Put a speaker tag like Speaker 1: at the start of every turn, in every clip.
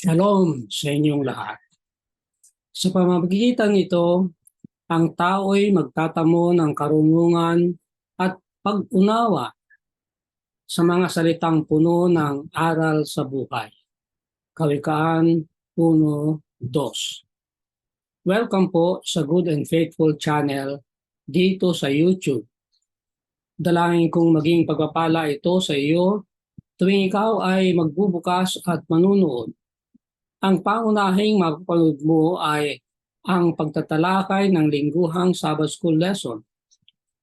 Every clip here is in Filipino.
Speaker 1: Shalom sa inyong lahat. Sa pamamagitan nito, ang tao'y magtatamo ng karunungan at pag-unawa sa mga salitang puno ng aral sa buhay. Kawikaan 1:2. Welcome po sa Good and Faithful Channel dito sa YouTube. Dalangin kong maging pagpapala ito sa iyo tuwing ikaw ay magbubukas at manunood. Ang pangunahing mapapanood mo ay ang pagtatalakay ng lingguhang Sabbath School lesson.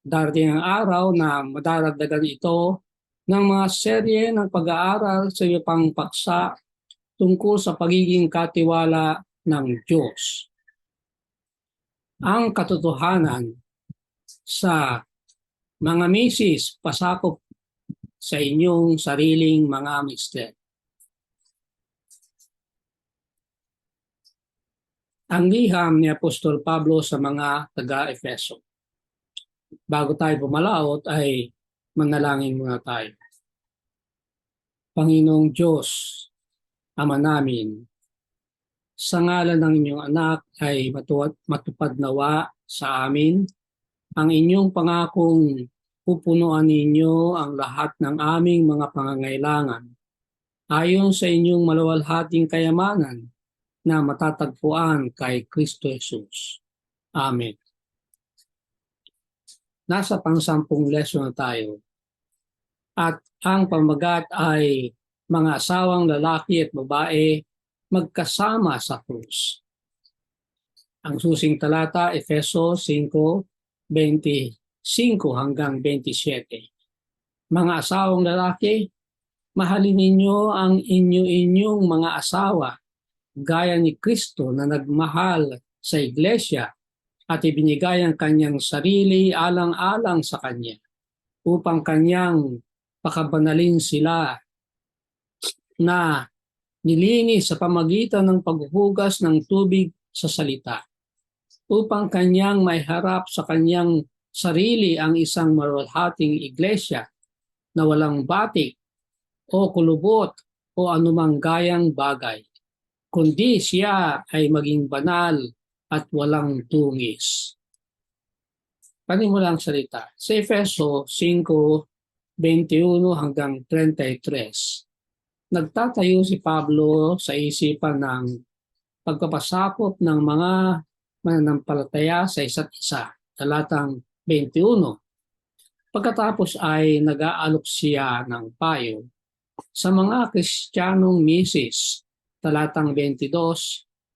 Speaker 1: Darating ang araw na madaragdagan ito ng mga serye ng pag-aaral sa iyo pang paksa tungkol sa pagiging katiwala ng Diyos. Ang katotohanan sa mga misis pasakop sa inyong sariling mga mister. Ang liham ni Apostol Pablo sa mga taga-Efeso. Bago tayo pumalaot ay manalangin muna tayo. Panginoong Diyos, Ama namin, sa ngalan ng inyong anak ay matupad nawa sa amin ang inyong pangakong pupunuan ninyo ang lahat ng aming mga pangangailangan ayon sa inyong maluwalhating kayamanan na matatagpuan kay Kristo Jesus. Amen. Nasa pang-10 lesson na tayo. At ang pamagat ay mga asawang lalaki at babae magkasama sa krus. Ang susing talata, Efeso 5:25 hanggang 27. Mga asawang lalaki, mahalin ninyo ang inyong mga asawa gaya ni Kristo na nagmahal sa iglesia at ibinigay ang kanyang sarili alang-alang sa kanya upang kanyang pakabanalin sila na nilinis sa pamagitan ng paghuhugas ng tubig sa salita upang kanyang maiharap sa kanyang sarili ang isang maluwalhating iglesia na walang batik o kulubot o anumang gayang bagay, kundi siya ay maging banal at walang tungis. Panimulang salita. Sa Efeso 5:21 hanggang 33, nagtatayo si Pablo sa isipan ng pagpapasakop ng mga mananampalataya sa isa't isa. Talatang 21. Pagkatapos ay nag-aalok siya ng payo sa mga Kristiyanong misis. Talatang 22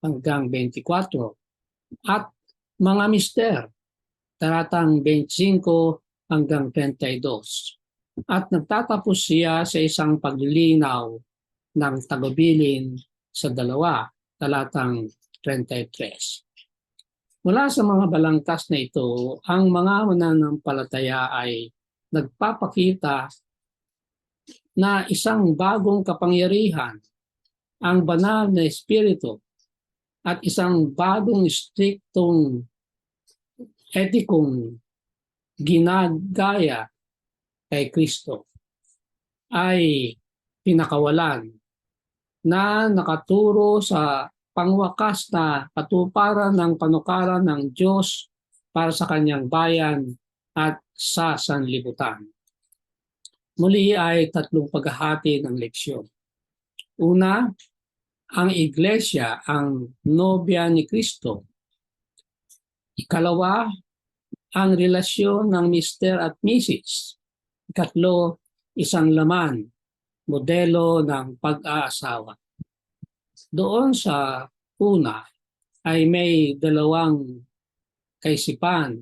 Speaker 1: hanggang 24. At mga mister. Talatang 25 hanggang 32. At nagtatapos siya sa isang paglilinaw ng tagubilin sa 2, talatang 33. Mula sa mga balangkas na ito, ang mga mananampalataya ay nagpapakita na isang bagong kapangyarihan, ang banal na espiritu, at isang bagong striktong etikong ginagaya kay Kristo ay pinakawalan na nakaturo sa pangwakas na katuparan ng panukaran ng Diyos para sa kanyang bayan at sa sanlibutan. Muli ay 3 paghahati ng leksyon. Una, ang iglesia ang nobya ni Kristo. Ikalawa, ang relasyon ng mister at misis. Ikatlo, isang laman, modelo ng pag-aasawa. Doon sa una ay may 2 kaisipan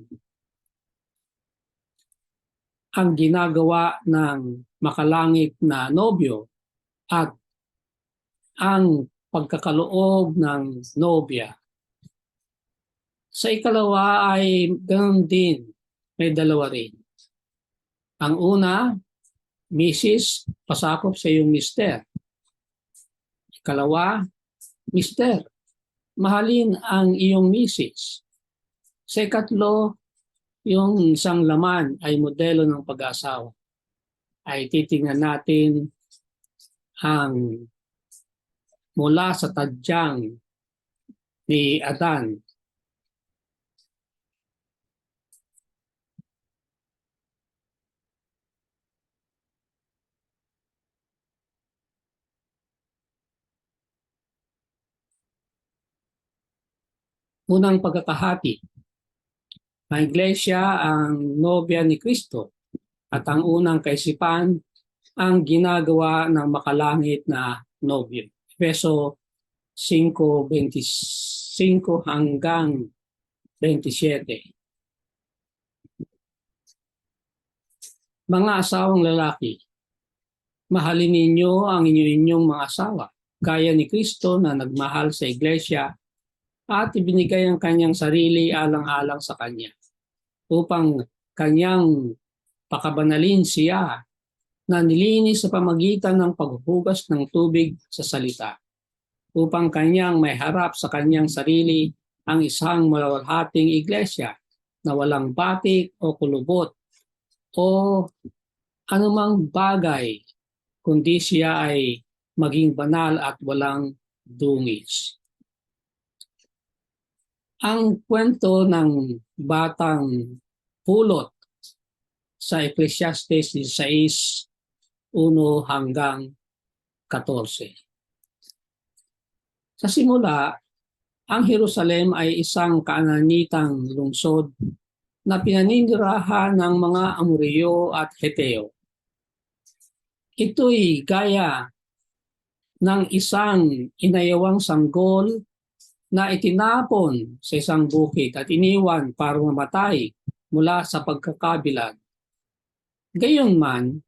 Speaker 1: ang ginagawa ng makalangit na nobyo at ang pagkakaloob ng nobya. Sa ikalawa ay ganoon din, may 2 rin. Ang una, misis, pasakop sa iyong mister. Ikalawa, mister, mahalin ang iyong misis. Sa ikatlo, yung isang laman ay modelo ng pag-aasawa. Ay titingnan natin ang mula sa tadyang ni Adan. Unang pagkakahati. Ang iglesia ang nobya ni Kristo at ang unang kaisipan ang ginagawa ng makalangit na nobyo. Efeso 5:25 hanggang 27. Mga asawang lalaki, mahalin ninyo ang inyong mga asawa, gaya ni Kristo na nagmahal sa iglesia at ibinigay ang kanyang sarili alang-alang sa kanya upang kanyang pakabanalin siya na nilinis sa pamagitan ng paghuhugas ng tubig sa salita upang kanyang may harap sa kanyang sarili ang isang maluwalhating iglesia na walang batik o kulubot o anumang bagay kundi siya ay maging banal at walang dungis. Ang kwento ng batang pulot sa Ecclesiastes 16:1 hanggang 14. Sa simula, ang Jerusalem ay isang kaananitang lungsod na pinaninirahan ng mga Amoreo at Heteo. Ito'y gaya ng isang inayawang sanggol na itinapon sa isang bukid at iniwan para mamatay mula sa pagkakabilad. Gayunman,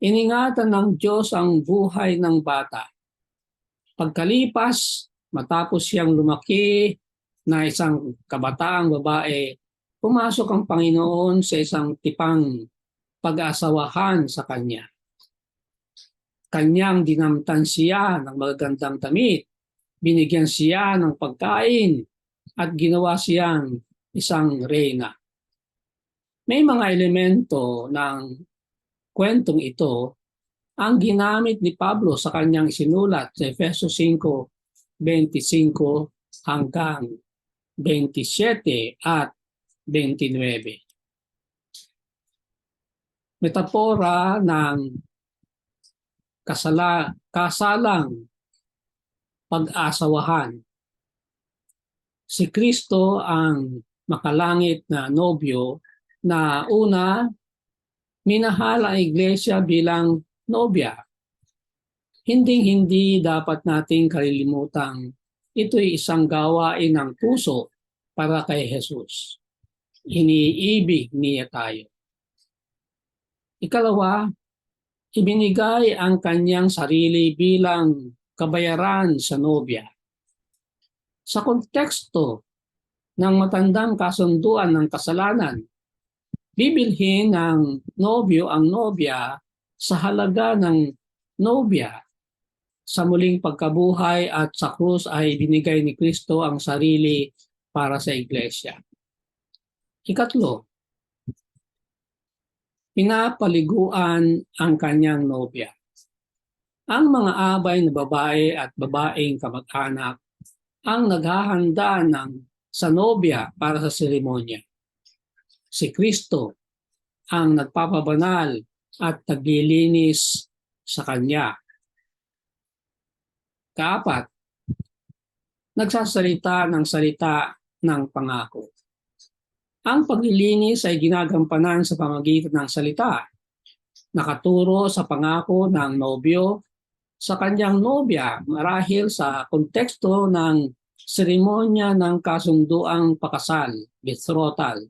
Speaker 1: iningatan ng Diyos ang buhay ng bata. Pagkalipas, matapos siyang lumaki na isang kabataang babae, pumasok ang Panginoon sa isang tipang pag-aasawahan sa kanya. Kanyang dinamtan siya ng magagandang damit, binigyan siya ng pagkain at ginawa siyang isang reyna. May mga elemento ng kwentong ito ang ginamit ni Pablo sa kanyang sinulat sa Efeso 5:25 hanggang 27 at 29. Metapora ng kasalang pag-asawahan. Si Kristo ang makalangit na nobyo na una, minahal ang iglesia bilang nobya. Hinding-hindi dapat nating kalilimutang ito'y isang gawain ng puso para kay Jesus. Iniibig niya tayo. Ikalawa, ibinigay ang kanyang sarili bilang kabayaran sa nobya. Sa konteksto ng matandang kasunduan ng kasalanan, bibilhin ng nobyo ang nobya sa halaga ng nobya. Sa muling pagkabuhay at sa krus ay binigay ni Kristo ang sarili para sa iglesia. Ikatlo, pinapaliguan ang kanyang nobya. Ang mga abay na babae at babaeng kamag-anak ang naghahanda sa nobya para sa seremonya. Si Kristo ang nagpapabanal at naglilinis sa kanya. Kaapat, nagsasalita ng salita ng pangako. Ang paglilinis ay ginagampanan sa pamamagitan ng salita. Nakaturo sa pangako ng nobyo sa kanyang nobya marahil sa konteksto ng seremonya ng kasunduang pakasal, betrothal,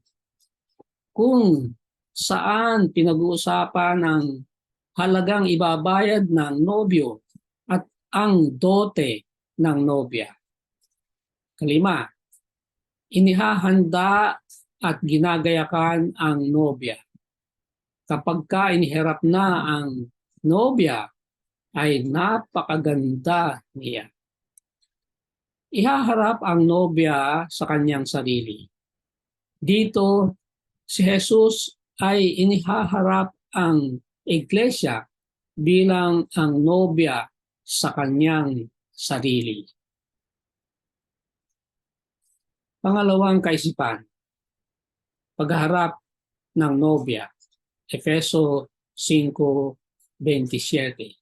Speaker 1: kung saan pinag-uusapan ang halagang ibabayad ng nobyo at ang dote ng nobya. Kalima, inihahanda at ginagayakan ang nobya. Kapag iniharap na ang nobya, ay napakaganda niya. Ihaharap ang nobya sa kanyang sarili. Dito, si Jesus ay inihaharap ang iglesia bilang ang nobya sa kanyang sarili. Pangalawang kaisipan, pagharap ng nobya, Efeso 5:27.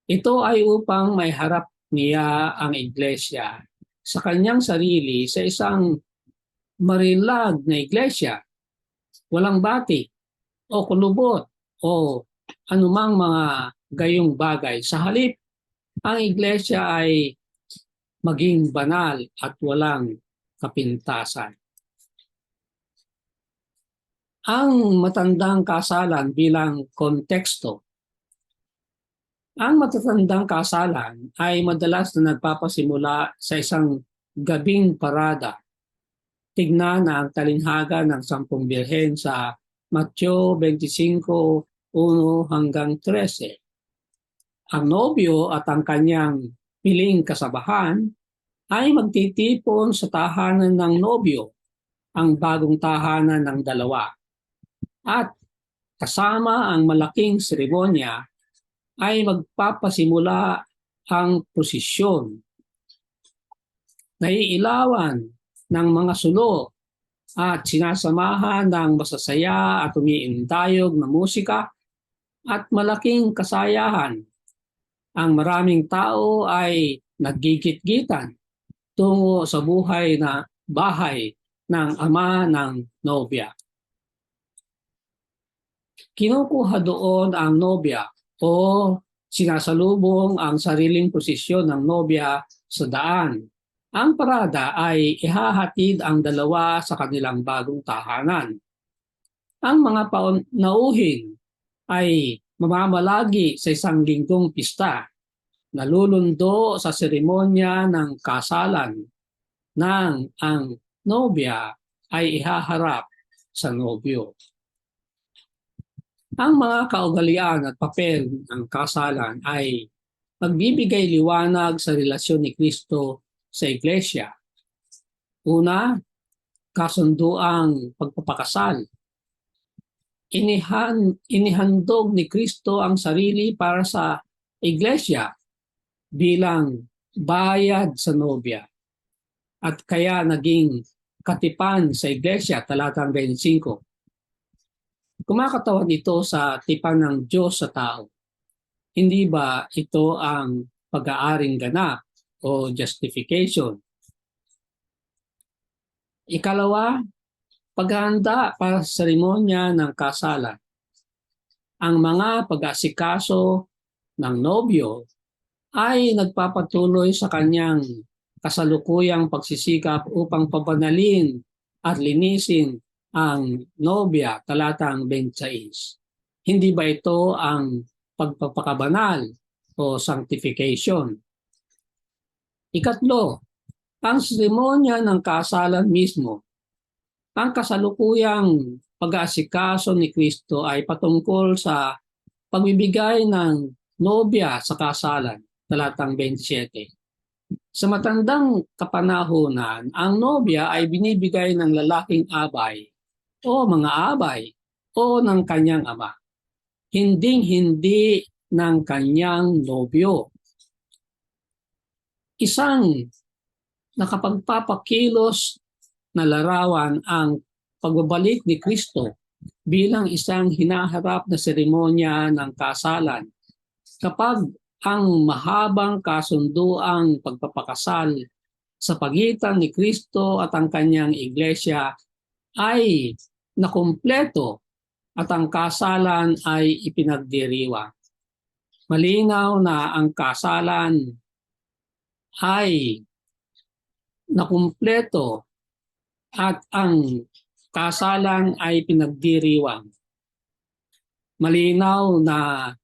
Speaker 1: Ito ay upang may harap niya ang iglesia sa kanyang sarili sa isang marilag na iglesia, walang batik o kulubot o anumang mga gayong bagay. Sa halip, ang iglesia ay maging banal at walang kapintasan. Ang matandang kasalan bilang konteksto. Ang matatandang kasalan ay madalas na nagpapasimula sa isang gabing parada. Tignan ang talinhaga ng 10 Birhen sa Mateo 25:1-13. Ang nobyo at ang kanyang piling kasabahan ay magtitipon sa tahanan ng nobyo, ang bagong tahanan ng dalawa. At kasama ang malaking seremonya ay magpapasimula ang prosesyon. Naiilawan ng mga sulo at sinasamahan ng masasaya at umiindayog na musika at malaking kasayahan. Ang maraming tao ay naggigit-gitan tungo sa buhay na bahay ng ama ng nobya. Kinukuha doon ang nobya o sinasalubong ang sariling posisyon ng nobya sa daan. Ang parada ay ihahatid ang dalawa sa kanilang bagong tahanan. Ang mga panauhin ay mamamalagi sa isang linggong pista, nalulundo sa seremonya ng kasalan nang ang nobya ay ihaharap sa nobyo. Ang mga kaugalian at papel ng kasalan ay magbibigay liwanag sa relasyon ni Kristo sa iglesia. Una, kasunduang pagpapakasal. Inihandog ni Kristo ang sarili para sa iglesia bilang bayad sa nobya. At kaya naging katipan sa iglesia, talatang 25. Kumakatawan ito sa tipan ng Diyos sa tao. Hindi ba ito ang pag-aaring ganap o justification? Ikalawa, paghahanda para sa seremonya ng kasalan. Ang mga pag-asikaso ng nobyo ay nagpapatuloy sa kanyang kasalukuyang pagsisikap upang pabanalin at linisin ang nobya, talatang 26. Hindi ba ito ang pagpapakabanal o sanctification? Ikatlo, ang seremonya ng kasalan mismo. Ang kasalukuyang pag-aasikaso ni Kristo ay patungkol sa pagbibigay ng nobya sa kasalan, talatang 27. Sa matandang kapanahunan, ang nobya ay binibigay ng lalaking abay o mga abay o ng kanyang ama. Hinding-hindi ng kanyang nobyo. Isang nakapagpapakilos na larawan ang pagbabalik ni Kristo bilang isang hinaharap na seremonya ng kasalan. Kapag ang mahabang kasunduang pagpapakasal sa pagitan ni Kristo at ang kanyang iglesia ay nakumpleto at ang kasalan ay ipinagdiriwang. Malinaw na ang kasalan ay nakumpleto at ang kasalan ay pinagdiriwang. Malinaw na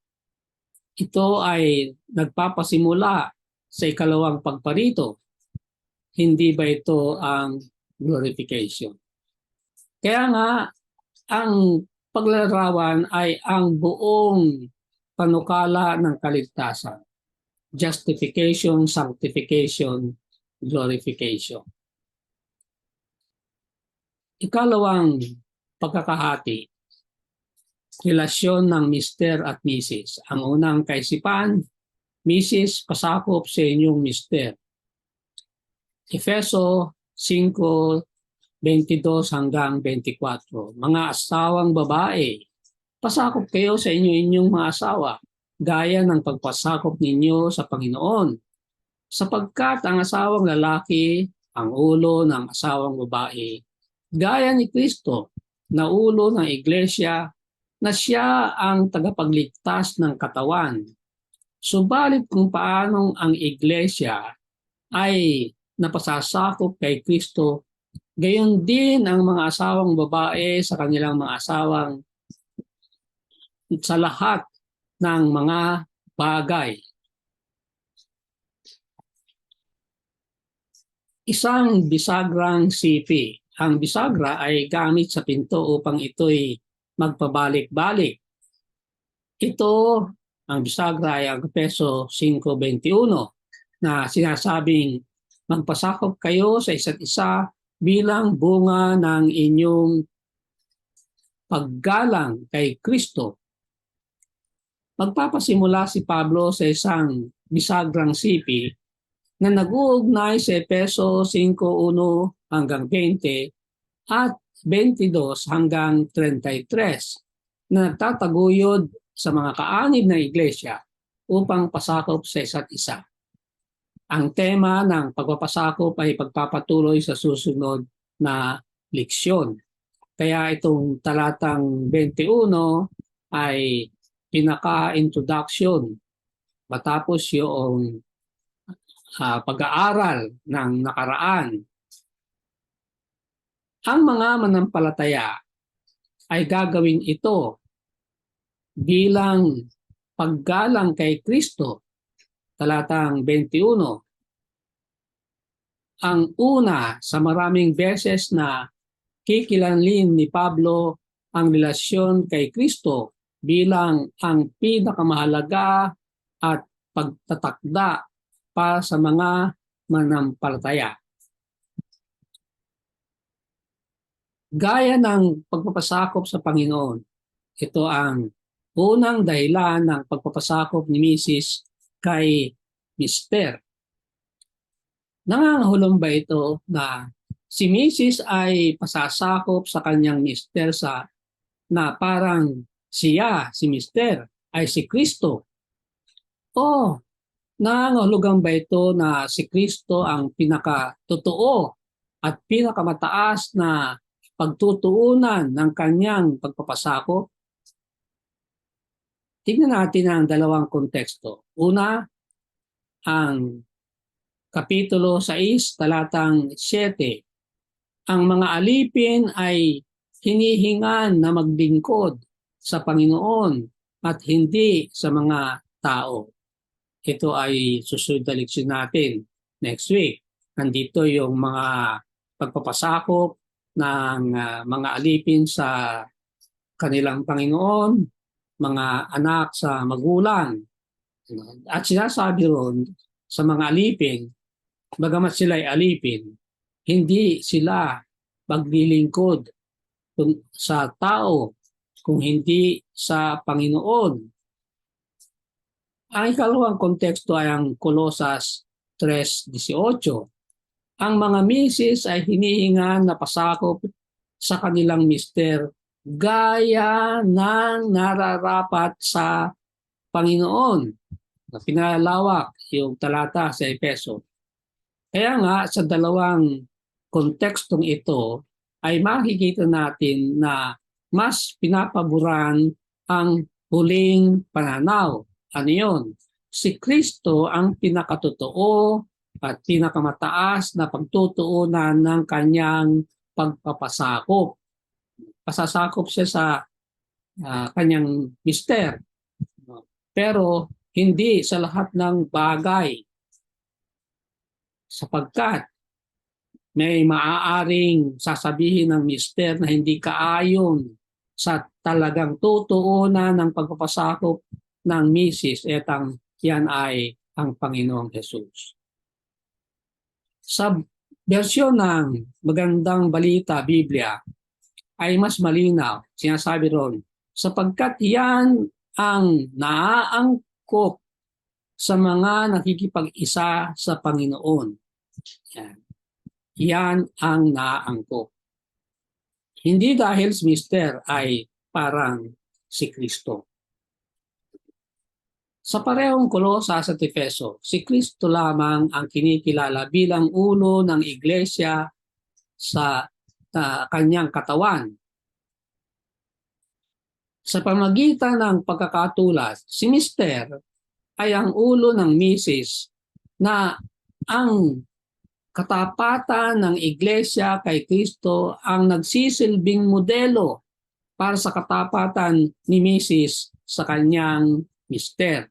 Speaker 1: ito ay nagpapasimula sa ikalawang pagparito. Hindi ba ito ang glorification? Kaya nga, ang paglarawan ay ang buong panukala ng kaligtasan. Justification, sanctification, glorification. Ikalawang pagkakahati, relasyon ng Mister at Mrs. Ang unang kaisipan, Mrs. pasakop sa inyong mister. Efeso 5:22 hanggang 24. Mga asawang babae, pasakop kayo sa inyong mga asawa, gaya ng pagpasakop ninyo sa Panginoon. Sapagkat ang asawang lalaki ang ulo ng asawang babae, gaya ni Kristo na ulo ng iglesia, na siya ang tagapagligtas ng katawan. Subalit kung paanong ang iglesia ay napasasakop kay Kristo, gayon din ang mga asawang babae sa kanilang mga asawang sa lahat ng mga bagay. Isang bisagrang sipi. Ang bisagra ay gamit sa pinto upang ito'y magpabalik-balik. Ito, ang bisagra ay ang Efeso 5:21 na sinasabing magpasakop kayo sa isa't isa bilang bunga ng inyong paggalang kay Kristo. Magpapasimula si Pablo sa isang bisagrang sipi na nag-uugnay sa Efeso 5:1 hanggang 20 at 22 hanggang 33 na nagtataguyod sa mga kaanib ng iglesia upang pasakop sa isa't isa. Ang tema ng pagpapasakop ay pagpapatuloy sa susunod na leksyon. Kaya itong talatang 21 ay pinaka-introduction matapos yung pag-aaral ng nakaraan. Ang mga manampalataya ay gagawin ito bilang paggalang kay Kristo. Talatang 21. Ang una sa maraming beses na kikilanlin ni Pablo ang relasyon kay Kristo bilang ang pinakamahalaga at pagtatakda para sa mga manampalataya. Gaya ng pagpapasakop sa Panginoon, ito ang unang dahilan ng pagpapasakop ni Mrs. kay Mr. Nangangahulugan ba ito na si Mrs. ay pasasakop sa kanyang Mr. na parang siya, si Mr. ay si Kristo? O nangangahulugan ba ito na si Kristo ang pinakatotoo at pinakamataas na pagtutuunan ng kanyang pagpapasakop? Tingnan natin ang dalawang konteksto. Una, ang Kapitulo 6, talatang 7. Ang mga alipin ay hinihingan na maglingkod sa Panginoon at hindi sa mga tao. Ito ay susunod na leksyon natin next week. Nandito yung mga pagpapasakop ng mga alipin sa kanilang Panginoon, mga anak sa magulang. At sinasabi ron sa mga alipin, bagamat sila ay alipin, hindi sila maglilingkod sa tao kung hindi sa Panginoon. Ang ikalawang konteksto ay ang Kolosas 3:18. Ang mga misis ay hinihingan na pasakop sa kanilang mister gaya ng nararapat sa Panginoon. Pinalawak yung talata sa Efeso. Kaya nga sa dalawang kontekstong ito ay makikita natin na mas pinapaboran ang huling pananaw. Ano yun? Si Kristo ang pinakatotoo at pinakamataas na pagtutuunan ng kanyang pagpapasakop. Pasasakop siya sa kanyang mister. Pero hindi sa lahat ng bagay. Sapagkat may maaaring sasabihin ng mister na hindi kaayon sa talagang tutuunan ng pagpapasakop ng misis, yan ay ang Panginoong Jesus. Sa bersyon ng Magandang Balita, Biblia, ay mas malinaw. Sinasabi ron, sapagkat yan ang naaangkop sa mga nakikipag-isa sa Panginoon. Yan. Yan ang naaangkop. Hindi dahil si Mister ay parang si Kristo. Sa parehong Kolosas at Efeso, si Kristo lamang ang kinikilala bilang ulo ng iglesia sa kanyang katawan. Sa pamagitan ng pagkakatulad, si Mister ay ang ulo ng misis na ang katapatan ng iglesia kay Kristo ang nagsisilbing modelo para sa katapatan ni misis sa kanyang mister.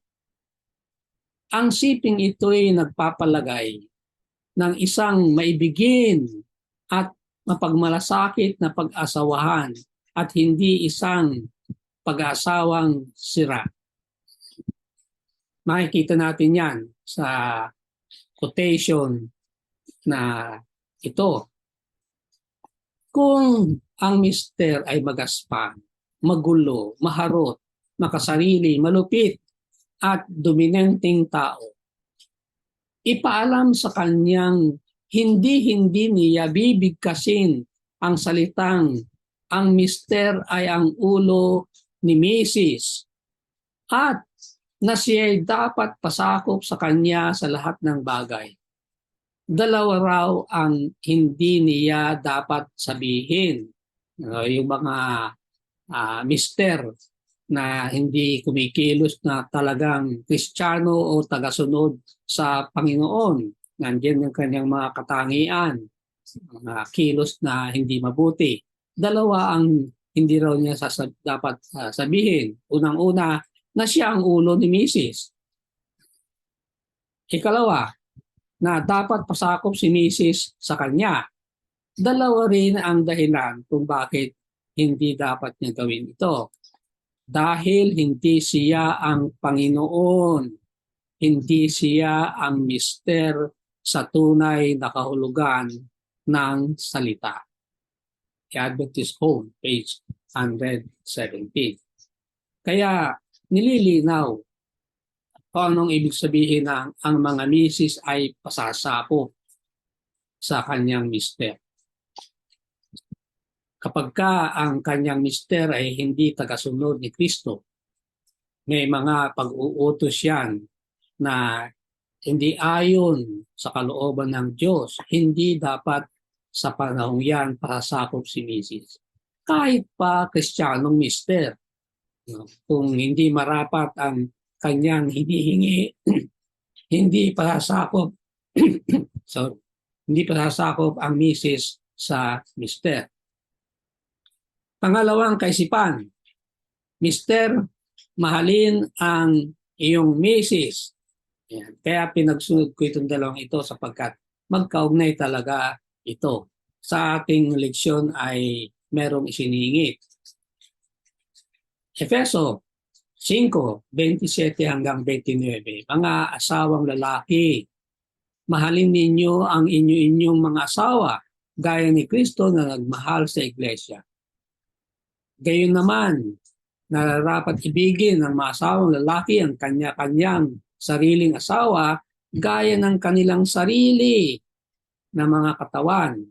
Speaker 1: Ang siping ito'y nagpapalagay ng isang maibigin at mapagmalasakit na pag-asawahan at hindi isang pag-asawang sira. Makikita natin yan sa quotation na ito. Kung ang mister ay magaspang, magulo, maharot, makasarili, malupit, at dominanteng tao, ipaalam sa kanyang hindi niya bibigkasin ang salitang ang mister ay ang ulo ni Mrs. at na siya'y dapat pasakop sa kanya sa lahat ng bagay. Dalawa raw ang hindi niya dapat sabihin. Yung mga mister na hindi kumikilos na talagang Kristiyano o tagasunod sa Panginoon. Nandiyan yung kanyang mga katangian, mga kilos na hindi mabuti. Dalawa ang hindi raw niya dapat sabihin. Unang-una, na siya ang ulo ni Mrs. Ikalawa, na dapat pasakop si Mrs. sa kanya. Dalawa rin ang dahilan kung bakit hindi dapat niya gawin ito. Dahil hindi siya ang Panginoon, hindi siya ang mister sa tunay na kahulugan ng salita. Adventist Home, page 117. Kaya nililinaw kung anong ibig sabihin ng ang mga misis ay pasasakop sa kanyang mister. Kapag ang kanyang mister ay hindi tagasunod ni Kristo, may mga pag-uutos yan na hindi ayon sa kalooban ng Diyos, hindi dapat sa panahong yan pasasakop si misis. Kahit pa Kristiyanong mister, kung hindi marapat ang kanyang hinihingi, hindi pasasakop hindi pasasakop ang misis sa mister. Pangalawang kaisipan, mister, mahalin ang iyong misis. Yan. Kaya pinagsunod ko itong dalawang ito sapagkat magkaugnay talaga ito. Sa ating leksyon ay merong isiningit. Efeso 5:27 hanggang 29. Mga asawang lalaki, mahalin ninyo ang inyong mga asawa gaya ni Kristo na nagmahal sa iglesia. Gayon naman, nararapat ibigin ng mga asawang lalaki ang kanya-kanyang sariling asawa gaya ng kanilang sarili na mga katawan.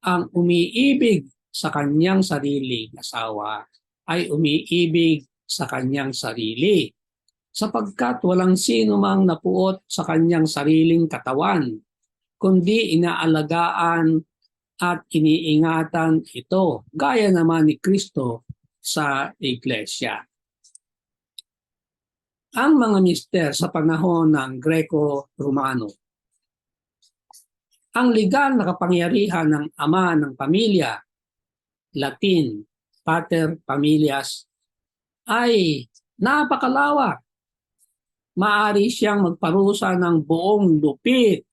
Speaker 1: Ang umiibig sa kanyang sariling asawa ay umiibig sa kanyang sarili, sapagkat walang sino mang napuot sa kanyang sariling katawan, kundi inaalagaan at iniingatan ito, gaya naman ni Kristo sa iglesia. Ang mga mister sa panahon ng Greco-Romano. Ang legal na kapangyarihan ng ama ng pamilya, Latin, pater familias, ay napakalawak. Maaari siyang magparusa ng buong lupit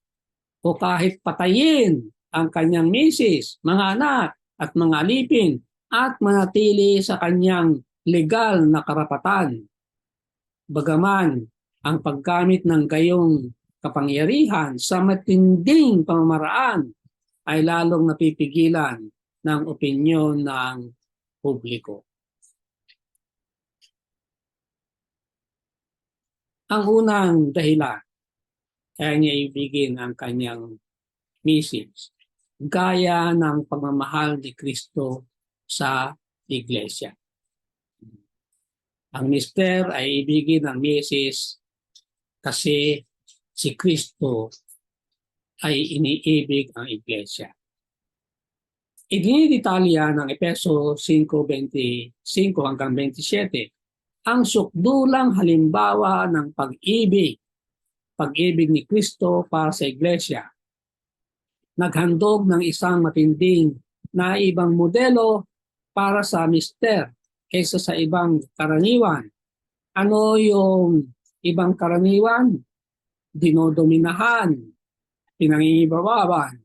Speaker 1: o kahit patayin ang kanyang misis, mga anak at mga alipin at manatili sa kanyang legal na karapatan. Bagaman ang paggamit ng gayong kapangyarihan sa matinding pamamaraan ay lalong napipigilan ng opinyon ng publiko. Ang unang dahilan kaya niya ibigin ang kanyang misis, gaya ng pagmamahal ni Kristo sa iglesia. Ang mister ay ibigin ng misis kasi si Kristo ay iniibig ang iglesia. Idinidetalya ng Efeso 5:25 hanggang 27 ang sukdulang halimbawa ng pag-ibig ni Kristo para sa iglesia. Naghandog ng isang matinding na ibang modelo para sa mister kaysa sa ibang karaniwan. Ano yung ibang karaniwan? Dinodominahan, pinangingibabawan.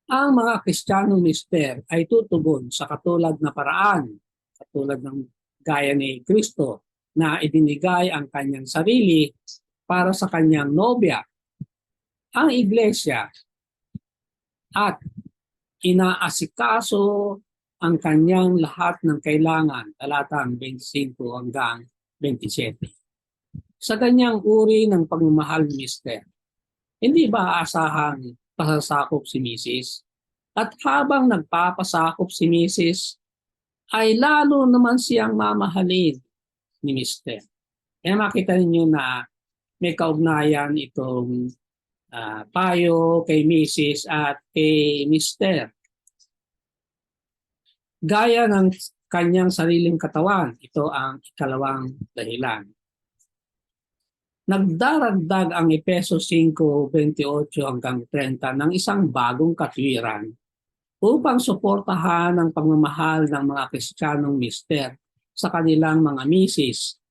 Speaker 1: Ang mga Kristiyanong mister ay tutugon sa katulad na paraan, katulad ng gaya ni Kristo na ibinigay ang kanyang sarili para sa kanyang nobya, ang iglesia, at inaasikaso ang kanyang lahat ng kailangan, talatang 25 hanggang 27. Sa ganyang uri ng pagmamahal ni mister, hindi ba aasahang pasasakop si misis? At habang nagpapasakop si misis, ay lalo naman siyang mamahalin ni mister. Kaya makita ninyo na may kaugnayan itong payo kay misis at kay mister. Gaya ng kanyang sariling katawan, ito ang ikalawang dahilan. Nagdaragdag ang Efeso 5:28 hanggang 30 ng isang bagong katwiran upang suportahan ang pagmamahal ng mga Kristiyanong mister sa kanilang mga misis,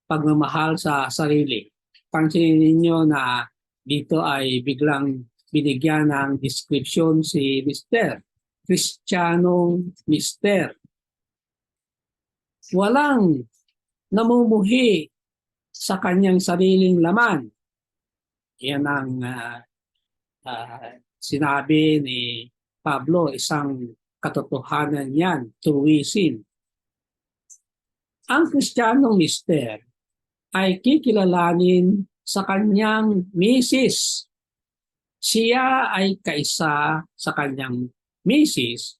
Speaker 1: pagmamahal sa sarili. Pansinin ninyo na dito ay biglang binigyan ng description si mister, Kristiyanong mister. Walang namumuhi sa kanyang sariling laman. Yan ang sinabi ni Pablo, isang katotohanan yan, truism. Ang Kristiyanong mister ay kikilalanin sa kanyang misis. Siya ay kaisa sa kanyang misis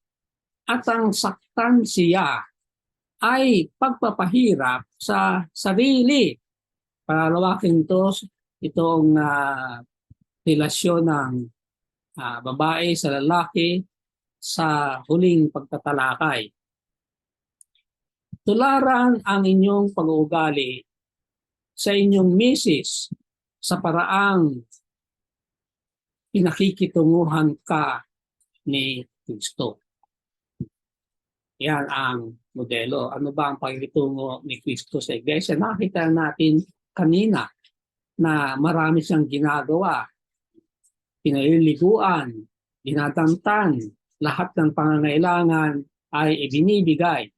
Speaker 1: at ang saktan siya ay pagpapahirap sa sarili. Palalawakin itong relasyon ng babae sa lalaki sa huling pagtatalakay. Tularan ang inyong pag-uugali sa inyong misis sa paraang pinakikitunguhan ka ni Kristo. Yan ang modelo. Ano ba ang pakikitungo ni Kristo sa iglesia? Nakita natin kanina na marami siyang ginagawa. Pinaliliguan, dinatantan, lahat ng pangangailangan ay ibinibigay.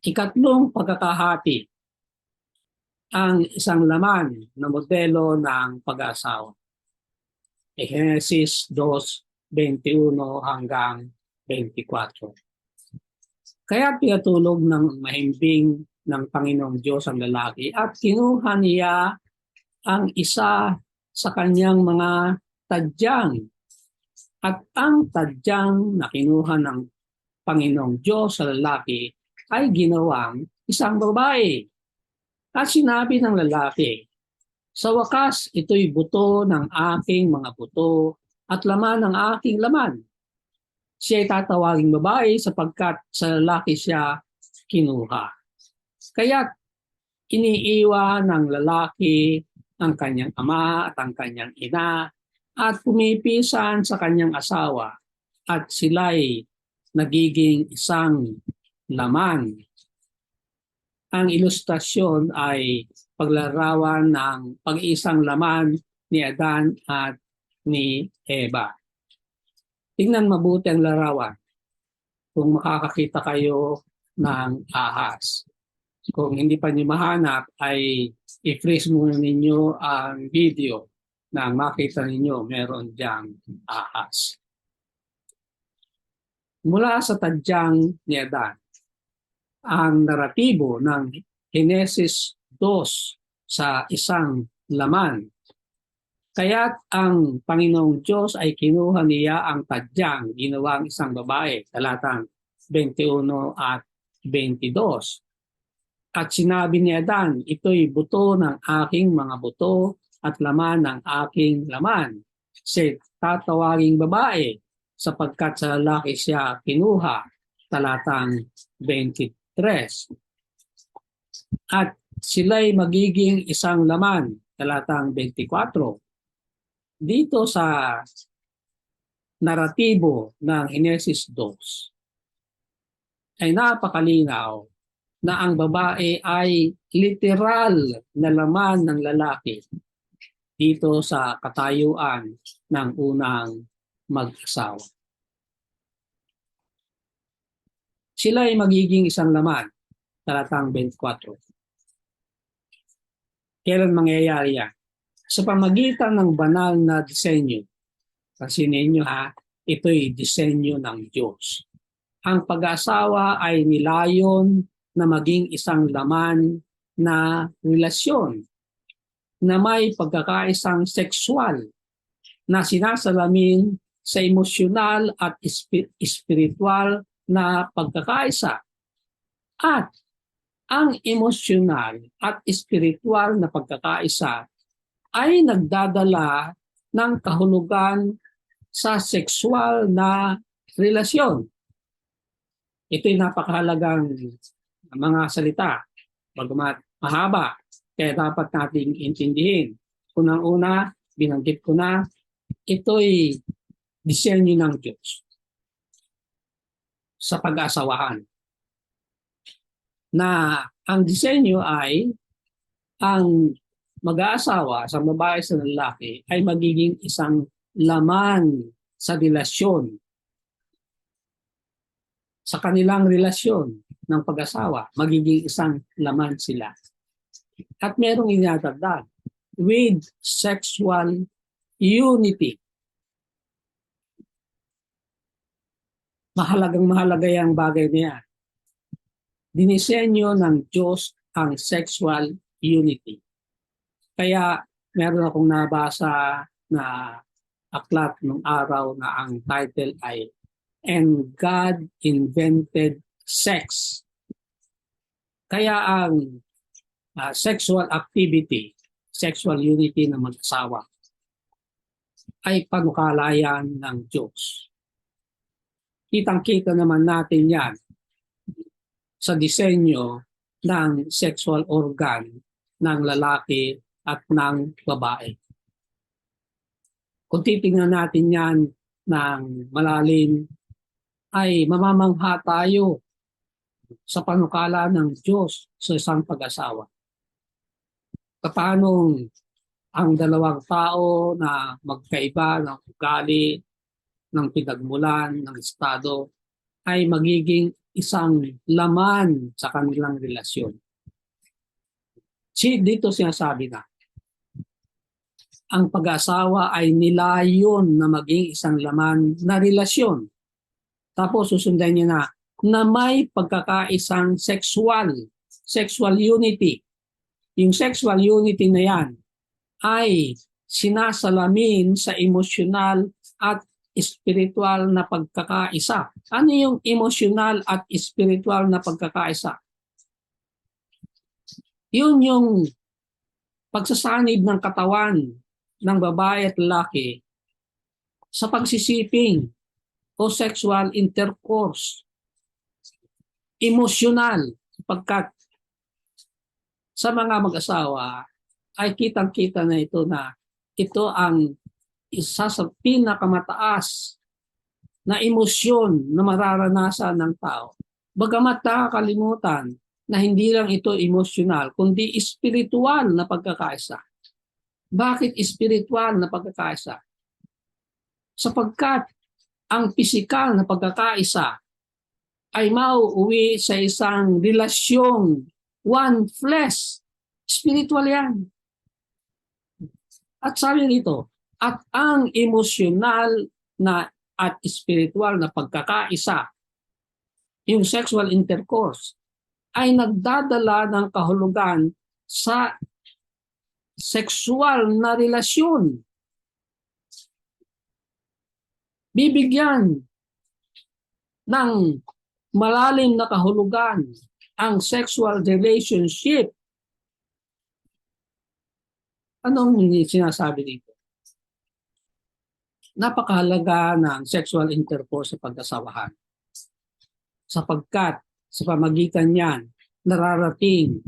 Speaker 1: Ikatlong pagkakahati, ang isang laman na modelo ng pag-aasawa. Genesis 2:21 hanggang 24. Kaya pinatulog ng mahimbing ng Panginoong Diyos ang lalaki at kinuha niya ang isa sa kanyang mga tadyang. At ang tadyang na kinuha ng Panginoong Diyos sa lalaki ay ginawang isang babae. At sinabi ng lalaki, sa wakas ito'y buto ng aking mga buto at laman ng aking laman. Siya ay tatawaging babae sapagkat sa lalaki siya kinuha. Kaya iniiwan ng lalaki ang kanyang ama at ang kanyang ina at pumipisan sa kanyang asawa at sila'y nagiging isang laman. Ang ilustrasyon ay paglarawan ng pag-iisang laman ni Adan at ni Eva. Tingnan mabuti ang larawan kung makakakita kayo ng ahas. Kung hindi pa niyo mahanap, ay i-freeze muna ninyo ang video na makita ninyo meron diyang ahas. Mula sa tadyang ni Adan, ang naratibo ng Henesis 2 sa isang laman. Kaya't ang Panginoong Diyos ay kinuha niya ang tadyang ginawang isang babae, talatang 21 at 22. At sinabi ni Adan, ito'y buto ng aking mga buto at laman ng aking laman. Si tatawaging babae, sapagkat sa lalaki siya kinuha, talatang 23. At sila'y magiging isang laman, talatang 24. Dito sa naratibo ng Henesis 2 ay napakalinaw na ang babae ay literal na laman ng lalaki dito sa katayuan ng unang mag-asawa. Sila ay magiging isang laman, talatang 24. Kailan mangyayari yan? Sa pamagitan ng banal na disenyo. Kasi ninyo ito'y disenyo ng Diyos. Ang pag-asawa ay nilayon na maging isang laman na relasyon na may pagkakaisang sexual na sinasalamin sa emosyonal at espiritual na pagkakaisa. At ang emosyonal at espiritual na pagkakaisa ay nagdadala ng kahulugan sa sexual na relasyon. Ito'y napakahalagang mga salita, bagamat mahaba, kaya dapat nating intindihin. Unang-una, binanggit ko na, ito'y disenyo ng Diyos sa pag-asawahan. Na ang disenyo ay ang mag-aasawa sa babae sa lalaki ay magiging isang laman sa relasyon. Sa kanilang relasyon ng pag-asawa, magiging isang laman sila. At merong inatagdag, with sexual unity. Mahalaga yung bagay niya. Dinisenyo ng Diyos ang sexual unity. Kaya meron akong nabasa na aklat ng araw na ang title ay And God Invented Sex. Kaya ang sexual activity, sexual unity ng mag-asawa ay panukalayan ng Diyos. Kitang-kita naman natin yan sa disenyo ng sexual organ ng lalaki at ng babae. Kung titingnan natin yan ng malalim, ay mamamangha tayo sa panukala ng Diyos sa isang pag-asawa. Paano ang dalawang tao na magkaiba ng ugali, ng pinagmulan, ng estado, ay magiging isang laman sa kanilang relasyon. Dito sinasabi na, ang pag-asawa ay nilayon na maging isang laman na relasyon. Tapos susundan niya na may pagkakaisang sexual unity. Yung sexual unity na yan ay sinasalamin sa emosyonal at espiritual na pagkakaisa. Ano yung emosyonal at espiritual na pagkakaisa? Yun yung pagsasanib ng katawan ng babae at lalaki sa pagsisiping o sexual intercourse. Emosyonal, sapagkat sa mga mag-asawa ay kitang-kita na ito ang isa sa pinakamataas na emosyon na mararanasan ng tao. Bagamat nakakalimutan na hindi lang ito emosyonal, kundi espiritual na pagkakaisa. Bakit espiritual na pagkakaisa? Sapagkat ang pisikal na pagkakaisa ay mauuwi sa isang relasyong one flesh. Spiritual yan. At sabi nito, at ang emosyonal na at spiritual na pagkakaisa, yung sexual intercourse, ay nagdadala ng kahulugan sa sexual na relasyon. Bibigyan ng malalim na kahulugan ang sexual relationship. Anong sinasabi dito? Napakahalaga ng sexual intercourse sa pag-asawahan. Sapagkat sa pamagitan niyan, nararating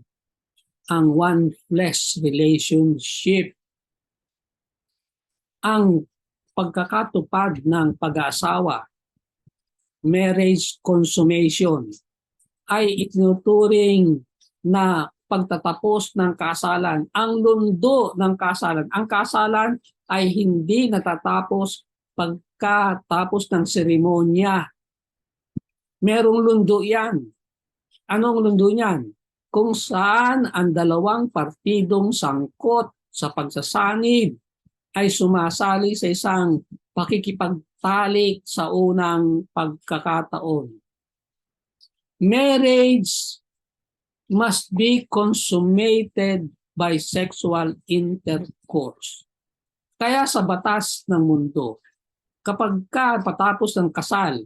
Speaker 1: ang one flesh relationship. Ang pagkakatupad ng pag-aasawa, marriage consummation, ay itinuturing na pagtatapos ng kasalan, ang lundo ng kasalan. Ang kasalan ay hindi natatapos pagkatapos ng seremonya. Merong lundo yan. Anong lundo yan? Kung saan ang dalawang partidong sangkot sa pagsasanib ay sumasali sa isang pakikipagtalik sa unang pagkakataon. Marriage must be consummated by sexual intercourse. Kaya sa batas ng mundo, kapag patapos ng kasal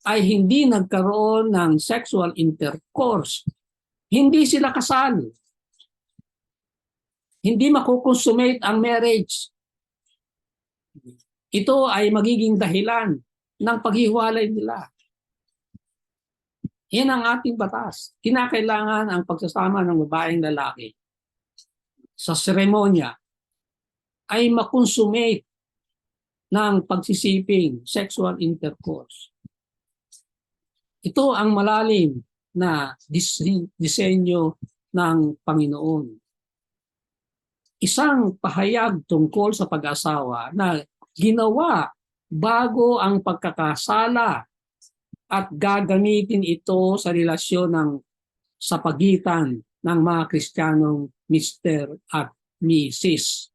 Speaker 1: ay hindi nagkaroon ng sexual intercourse, hindi sila kasal. Hindi makukonsummate ang marriage. Ito ay magiging dahilan ng paghiwalay nila. Yan ang ating batas. Kinakailangan ang pagsasama ng babaeng lalaki sa seremonya ay makonsummate ng pagsisiping, sexual intercourse. Ito ang malalim na disenyo ng Panginoon. Isang pahayag tungkol sa pag-asawa na ginawa bago ang pagkakasala at gagamitin ito sa relasyon sa pagitan ng mga Kristiyanong Mr. at Mrs.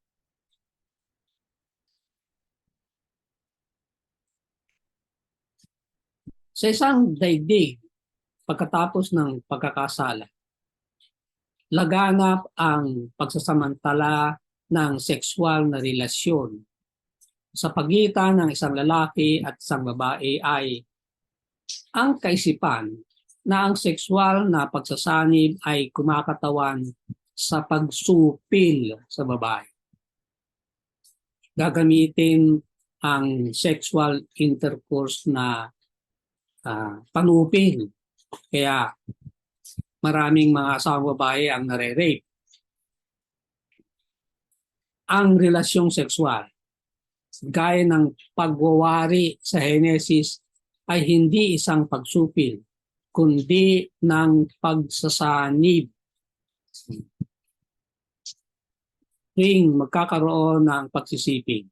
Speaker 1: Sa isang daigdig, pagkatapos ng pagkakasala, laganap ang pagsasamantala ng sexual na relasyon sa pagitan ng isang lalaki at isang babae ay ang kaisipan na ang sexual na pagsasanib ay kumakatawan sa pagsupil sa babae. Gagamitin ang sexual intercourse na panupil. Kaya maraming mga asawang babae ang nare-rape. Ang relasyong sexual, gaya ng pagwawari sa Henesis, ay hindi isang pagsupil, kundi ng pagsasanib. Tuwing magkakaroon ng pagsisiping,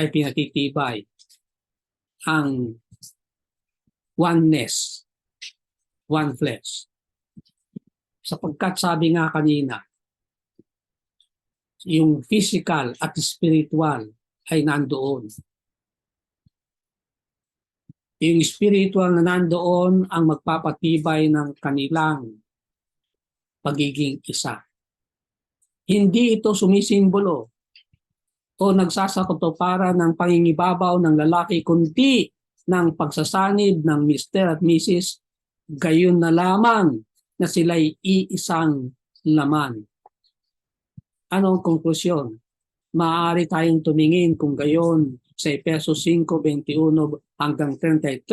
Speaker 1: ay pinatitibay ang oneness, one flesh. Sapagkat sabi nga kanina, yung physical at spiritual ay nandoon. Yung spiritual na nandoon ang magpapatibay ng kanilang pagiging isa. Hindi ito sumisimbolo o nagsasakatuparan ng pangingibabaw ng lalaki, kundi ng pagsasanib ng Mr. at Mrs. Gayon na lamang na sila'y iisang laman. Anong konklusyon? Maaari tayong tumingin kung gayon sa Efesos 5:21 hanggang 33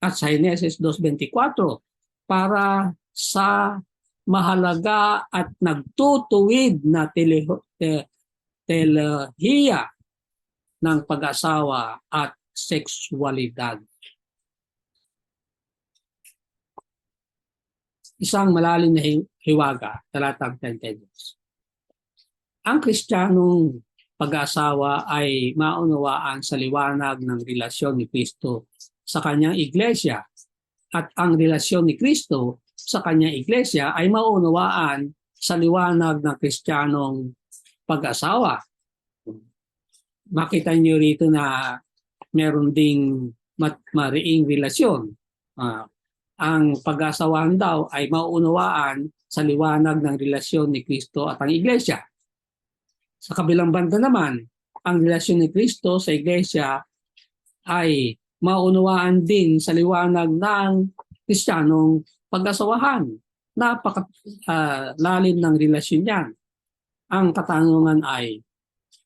Speaker 1: at sa Henesis 2:24 para sa mahalaga at nagtutuwid na telehiya ng pag-asawa at sexualidad. Isang malalim na hiwaga, talatang 10. Ang Kristiyanong pag-asawa ay maunawaan sa liwanag ng relasyon ni Kristo sa kanyang iglesia, at ang relasyon ni Kristo sa kanyang iglesia ay maunawaan sa liwanag ng Kristiyanong pag-asawa. Makita niyo rito na meron ding mariing relasyon. ang pag-asawahan daw ay mauunawaan sa liwanag ng relasyon ni Kristo at ang Iglesia. Sa kabilang banda naman, ang relasyon ni Kristo sa Iglesia ay maunawaan din sa liwanag ng Kristiyanong pag-asawahan. Napakalalim ng relasyon yan. Ang katanungan ay,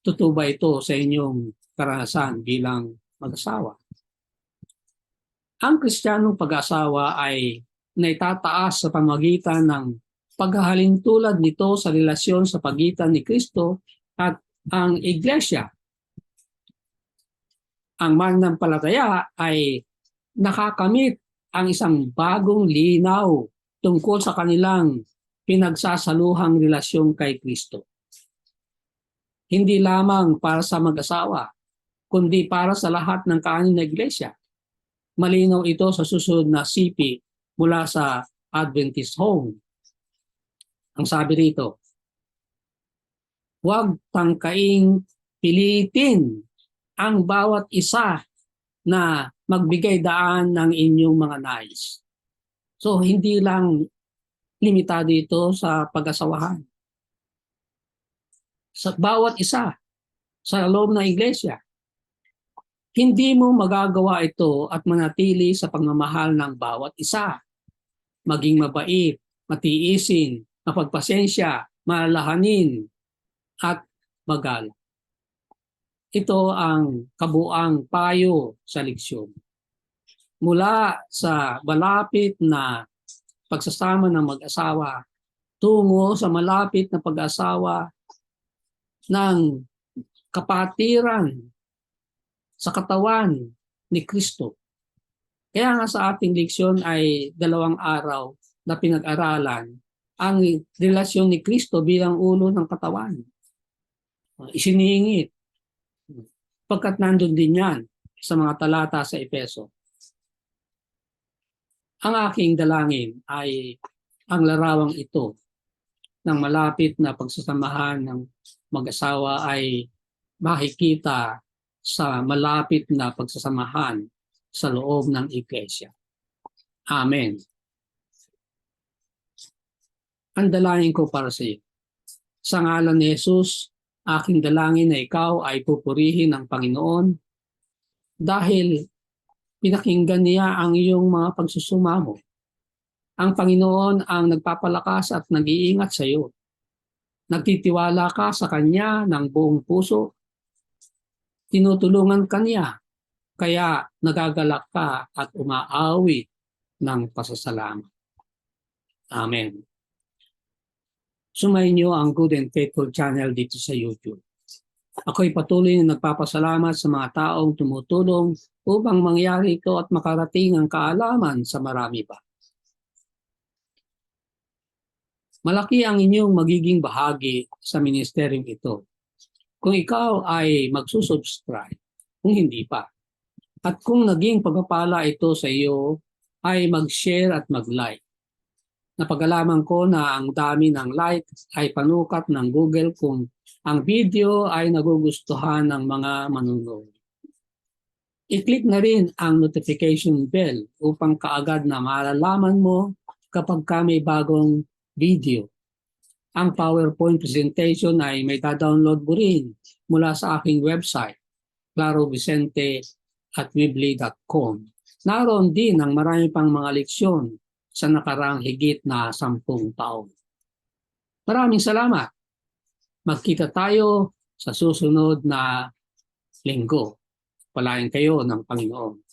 Speaker 1: totoo ba ito sa inyong karanasan bilang mag-asawa? Ang Kristiyanong pag-asawa ay naitataas sa pamamagitan ng paghahalin tulad nito sa relasyon sa pagitan ni Kristo at ang Iglesia. Ang mananampalataya ay nakakamit ang isang bagong linaw tungkol sa kanilang pinagsasaluhang relasyon kay Kristo. Hindi lamang para sa mag-asawa, kundi para sa lahat ng kaanib na Iglesia. Malinaw ito sa susunod na sipi mula sa Adventist Home. Ang sabi rito, huwag tangkaing pilitin ang bawat isa na magbigay daan ng inyong mga nais. So hindi lang limitado ito sa pag-asawahan. Sa bawat isa sa loob ng iglesia, hindi mo magagawa ito at manatili sa pagmamahal ng bawat isa. Maging mabait, matiisin, mapagpasensya, malalahanin, at magalang. Ito ang kabuang payo sa leksyon. Mula sa malapit na pagsasama ng mag-asawa tungo sa malapit na pag-asawa ng kapatiran sa katawan ni Kristo. Kaya nga sa ating leksyon ay 2 araw na pinag-aralan ang relasyon ni Kristo bilang ulo ng katawan. Isiningit. Pagkat nandun din yan sa mga talata sa Efeso. Ang aking dalangin ay ang larawang ito ng malapit na pagsasamahan ng mag-asawa ay makikita sa malapit na pagsasamahan sa loob ng iglesia. Amen. Ang dalangin ko para sa iyo. Sa ngalan ni Jesus, aking dalangin na ikaw ay pupurihin ng Panginoon dahil pinakinggan niya ang iyong mga pagsusumamo. Ang Panginoon ang nagpapalakas at nag-iingat sa iyo. Nagtitiwala ka sa Kanya ng buong puso. Tinutulungan ka niya, kaya nagagalak ka at umaawit ng pasasalamat. Amen. Sumayin niyo ang Good and Faithful channel dito sa YouTube. Ako'y patuloy na nagpapasalamat sa mga taong tumutulong upang mangyari ito at makarating ang kaalaman sa marami pa. Malaki ang inyong magiging bahagi sa ministeryong ito kung ikaw ay magsusubscribe, kung hindi pa. At kung naging pagpapala ito sa iyo, ay mag-share at mag-like. Napag-alaman ko na ang dami ng like ay panukat ng Google kung ang video ay nagugustuhan ng mga manunood. I-click na rin ang notification bell upang kaagad na malalaman mo kapag may bagong video. Ang PowerPoint presentation ay may download mo rin mula sa aking website, clarovicente@weebly.com. Naroon din ang marami pang mga leksyon sa nakaraang higit na 10 taon. Maraming salamat. Magkita tayo sa susunod na linggo. Palain kayo ng Panginoon.